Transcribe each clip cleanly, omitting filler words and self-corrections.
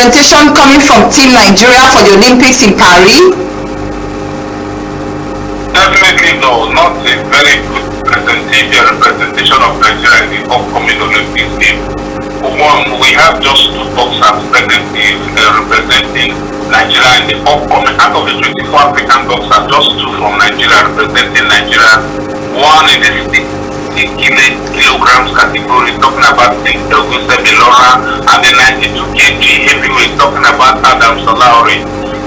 representation coming from Team Nigeria for the Olympics in Paris? Definitely no, not a very good representation of Nigeria in the upcoming Olympics game. One, we have just two boxers presently representing Nigeria in the upcoming. Out of the 24 African boxers, just two from Nigeria representing Nigeria. One in the 60 kilograms category, talking about Doguse Milora, and the 92 kg heavyweight, talking about Adam Salauri.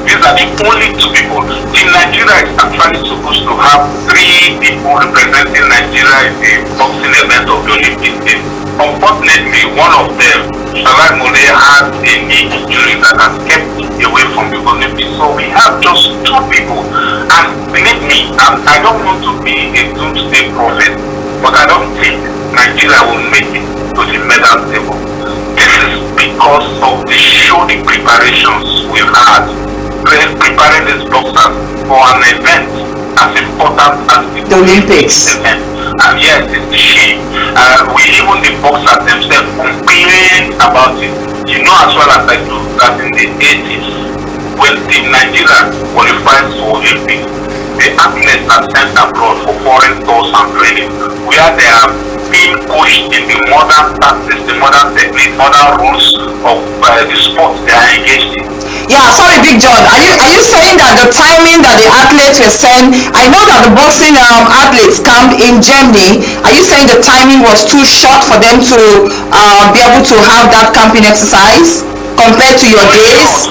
These are the only two people. Team Nigeria is actually supposed to have three people representing Nigeria in the boxing event of the Olympics game. Unfortunately, one of them, Salah Mole, has a knee injury that has kept away from the Olympics. So we have just two people. And believe me, I don't want to be a doomsday prophet, but I don't think Nigeria will make it to the medal table. This is because of the showy preparations we've had, preparing these boxers for an event as important as the Olympics event. And yes, it's a shame. We even the boxers themselves complain about it. You know as well as I do that in the 80s, when Team Nigeria qualifies for Olympics, the athletes are sent abroad for foreign tours and training, where they are being coached in the modern tactics, the modern techniques, modern rules of the sports they are engaged in. Yeah, sorry, Big John. Are you saying that the timing that the athletes were sent? I know that the boxing athletes camped in Germany. Are you saying the timing was too short for them to be able to have that camping exercise compared to your days?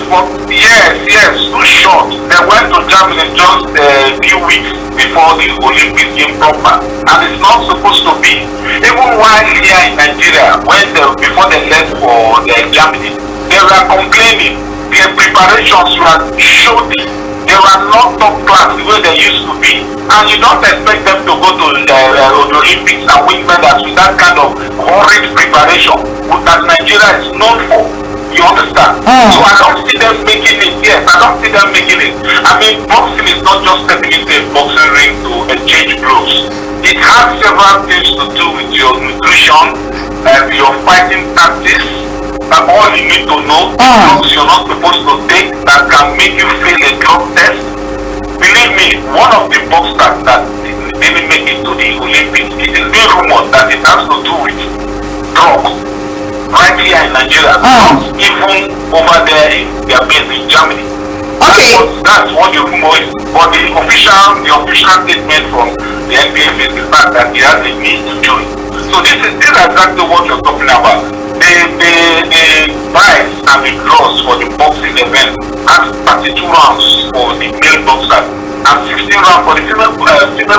Yes, too short. They went to Germany just a few weeks before the Olympics game proper, and it's not supposed to be. Even while here in Nigeria, before they left for Germany, they were complaining. Their preparations were shoddy. They were not top class the way they used to be, and you don't expect them to go to the Olympics and win medals with that kind of horrid preparation that Nigeria is known for. You understand? So I don't see them making it. Yes, I don't see them making it. I mean, boxing is not just stepping into a boxing ring to exchange blows. It has several things to do with your nutrition, your fighting tactics. All you need to know, drugs you're not supposed to take that can make you fail a drug test. Believe me, one of the boxers that didn't make it to the Olympics, it is being rumored that it has to do with drugs right here in Nigeria, not even over there in their base in Germany. Okay. That's what the rumor is. But the official statement from the NPF is the fact that he has a knee injury. So this is exactly what you're talking about. The buys and the draws for the boxing event has 32 rounds for the male boxers and 16 rounds for the female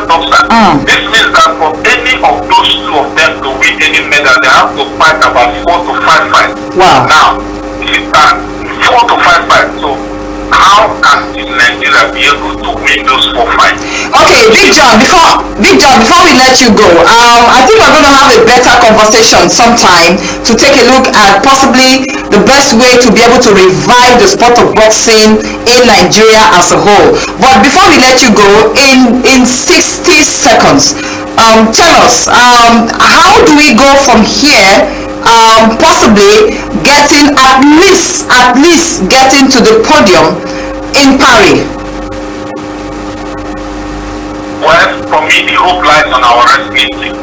boxer. This means that for any of those two of them to win any medal, they have to fight about 4 to 5 fights. Wow. Now, 4 to 5 fights. So how can Nigeria be able to win those 4 fights? Okay, Big John, before we let you go, I think we're going to have a better conversation sometime to take a look at possibly the best way to be able to revive the sport of boxing in Nigeria as a whole. But before we let you go, in 60 seconds, tell us, how do we go from here, possibly getting at least getting to the podium in Paris? Well, for me, the hope lies on our wrestling team,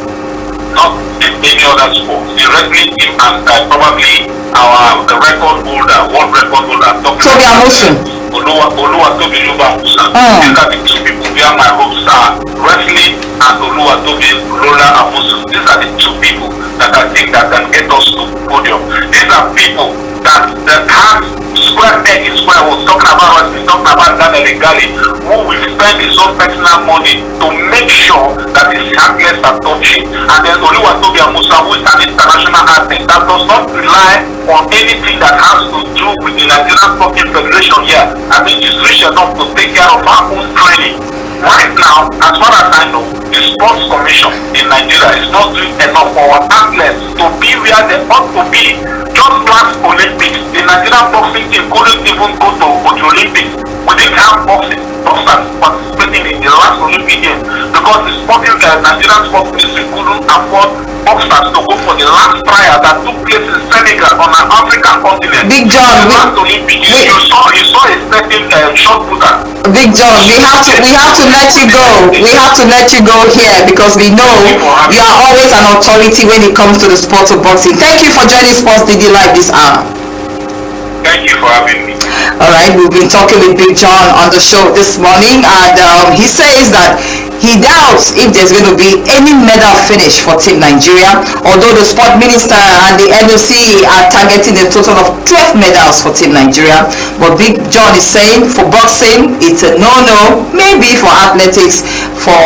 not in any other sport. The wrestling team and probably our record holder, world record holder, Tobi Amusun. Oluwatobi Amusun. These are the two people where my hopes are: wrestling and Oluwatobi Amusun. These are the two people that I think that can get us to the podium. These are people that have square peg in square holes, talking about wrestling, talking about Daniel Igali, who will spend his own personal money to make sure that his athletes are touching. And then Oluwatobi Amusun, who is an international athlete that does not rely on anything that has to do with the Nigerian Boxing Federation here. I mean, she's rich enough to take care of her own training. Right now, as far as I know, the Sports Commission in Nigeria is not doing enough for our athletes to be where they ought to be. Just last Olympics, the Nigerian boxing team couldn't even go to the Olympics. We didn't have boxing. boxers participating in the last Olympic Games because the sporting Nigerian Sports Ministry couldn't afford boxers to go for the last trial that took place in Senegal on an African continent. Big John, the last Olympic Games, you saw a certain shot putter. Big John, we have to let you go. We have to let you go here because we know you are always an authority when it comes to the sport of boxing. Thank you for joining Sports DD Live this hour. Thank you for having me. All right, we've been talking with Big John on the show this morning, and he says that he doubts if there's going to be any medal finish for Team Nigeria, although the sport minister and the NOC are targeting a total of 12 medals for Team Nigeria. But Big John is saying for boxing, it's a no-no, maybe for athletics, for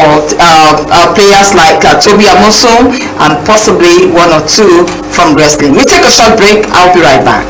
players like Toby Amosun, and possibly one or two from wrestling. We take a short break. I'll be right back.